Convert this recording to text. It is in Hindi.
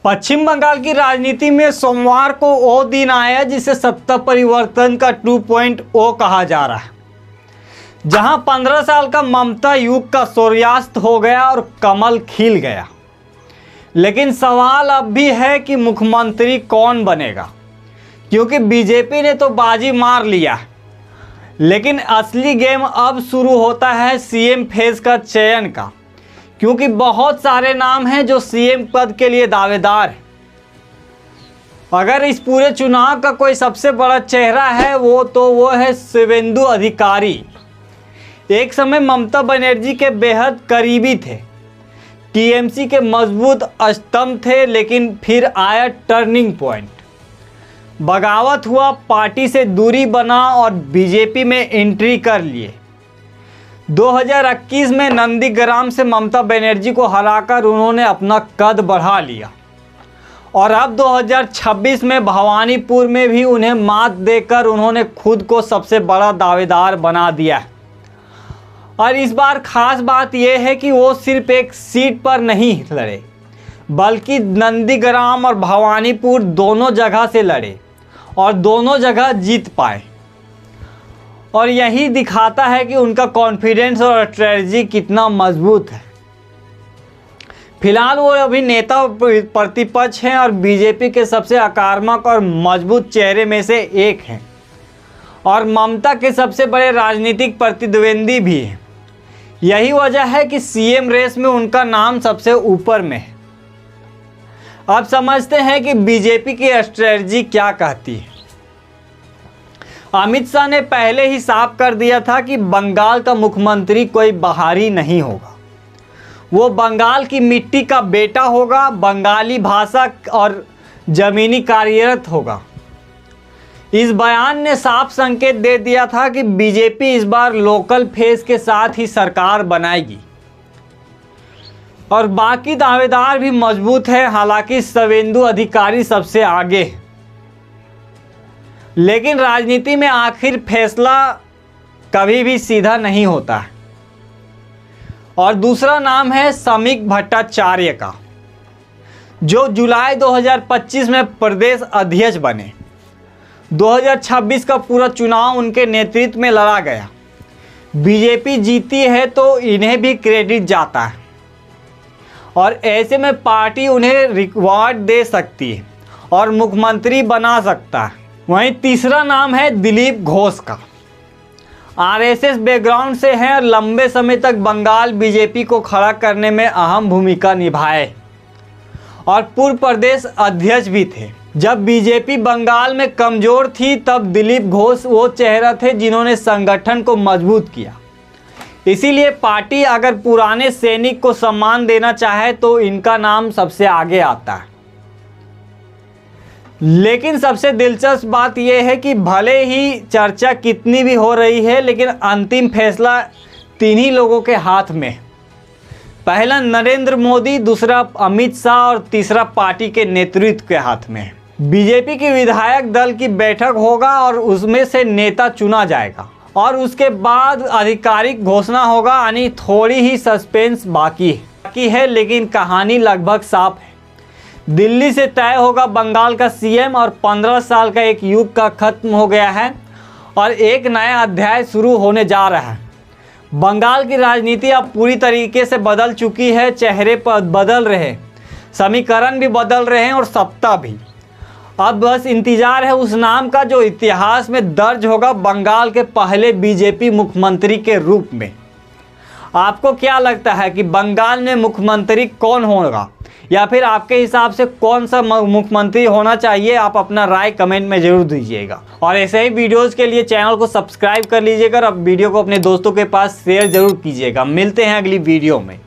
पश्चिम बंगाल की राजनीति में सोमवार को वो दिन आया जिसे सत्ता परिवर्तन का 2.0 कहा जा रहा है, जहां 15 साल का ममता युग का सूर्यास्त हो गया और कमल खिल गया। लेकिन सवाल अब भी है कि मुख्यमंत्री कौन बनेगा, क्योंकि बीजेपी ने तो बाजी मार लिया है। लेकिन असली गेम अब शुरू होता है सीएम फेज का चयन का, क्योंकि बहुत सारे नाम हैं जो सीएम पद के लिए दावेदार हैं। अगर इस पूरे चुनाव का कोई सबसे बड़ा चेहरा है वो है शुवेंदु अधिकारी। एक समय ममता बनर्जी के बेहद करीबी थे, टीएमसी के मजबूत स्तंभ थे, लेकिन फिर आया टर्निंग पॉइंट। बगावत हुआ, पार्टी से दूरी बना और बीजेपी में एंट्री कर लिए। 2021 में नंदीग्राम से ममता बनर्जी को हराकर उन्होंने अपना कद बढ़ा लिया और अब 2026 में भवानीपुर में भी उन्हें मात देकर उन्होंने खुद को सबसे बड़ा दावेदार बना दिया है। और इस बार खास बात यह है कि वो सिर्फ एक सीट पर नहीं लड़े, बल्कि नंदीग्राम और भवानीपुर दोनों जगह से लड़े और दोनों जगह जीत पाए। और यही दिखाता है कि उनका कॉन्फिडेंस और स्ट्रेटजी कितना मजबूत है। फिलहाल वो अभी नेता प्रतिपक्ष हैं और बीजेपी के सबसे आक्रामक और मजबूत चेहरे में से एक हैं और ममता के सबसे बड़े राजनीतिक प्रतिद्वंदी भी हैं। यही वजह है कि सीएम रेस में उनका नाम सबसे ऊपर में है। अब समझते हैं कि बीजेपी की स्ट्रेटजी क्या कहती है। अमित शाह ने पहले ही साफ कर दिया था कि बंगाल का मुख्यमंत्री कोई बाहरी नहीं होगा, वो बंगाल की मिट्टी का बेटा होगा, बंगाली भाषा और जमीनी कार्यरत होगा। इस बयान ने साफ संकेत दे दिया था कि बीजेपी इस बार लोकल फेस के साथ ही सरकार बनाएगी और बाकी दावेदार भी मजबूत है। हालांकि शुवेंदु अधिकारी सबसे आगे है, लेकिन राजनीति में आखिर फैसला कभी भी सीधा नहीं होता है। और दूसरा नाम है समीक भट्टाचार्य का, जो जुलाई 2025 में प्रदेश अध्यक्ष बने। 2026 का पूरा चुनाव उनके नेतृत्व में लड़ा गया। बीजेपी जीती है तो इन्हें भी क्रेडिट जाता है और ऐसे में पार्टी उन्हें रिवॉर्ड दे सकती है और मुख्यमंत्री बना सकता है। वहीं तीसरा नाम है दिलीप घोष का। आरएसएस बैकग्राउंड से हैं और लंबे समय तक बंगाल बीजेपी को खड़ा करने में अहम भूमिका निभाए और पूर्व प्रदेश अध्यक्ष भी थे। जब बीजेपी बंगाल में कमज़ोर थी तब दिलीप घोष वो चेहरा थे जिन्होंने संगठन को मजबूत किया। इसीलिए पार्टी अगर पुराने सैनिक को सम्मान देना चाहे तो इनका नाम सबसे आगे आता है। लेकिन सबसे दिलचस्प बात यह है कि भले ही चर्चा कितनी भी हो रही है, लेकिन अंतिम फैसला तीन ही लोगों के हाथ में है। पहला नरेंद्र मोदी, दूसरा अमित शाह और तीसरा पार्टी के नेतृत्व के हाथ में है। बीजेपी की विधायक दल की बैठक होगा और उसमें से नेता चुना जाएगा और उसके बाद आधिकारिक घोषणा होगा। यानी थोड़ी ही सस्पेंस बाकी है, लेकिन कहानी लगभग साफ है। दिल्ली से तय होगा बंगाल का सीएम और 15 साल का एक युग का खत्म हो गया है और एक नया अध्याय शुरू होने जा रहा है। बंगाल की राजनीति अब पूरी तरीके से बदल चुकी है। चेहरे पर बदल रहे, समीकरण भी बदल रहे हैं और सत्ता भी। अब बस इंतजार है उस नाम का जो इतिहास में दर्ज होगा बंगाल के पहले बीजेपी मुख्यमंत्री के रूप में। आपको क्या लगता है कि बंगाल में मुख्यमंत्री कौन होगा, या फिर आपके हिसाब से कौन सा मुख्यमंत्री होना चाहिए? आप अपना राय कमेंट में जरूर दीजिएगा और ऐसे ही वीडियोस के लिए चैनल को सब्सक्राइब कर लीजिएगा और अब वीडियो को अपने दोस्तों के पास शेयर जरूर कीजिएगा। मिलते हैं अगली वीडियो में।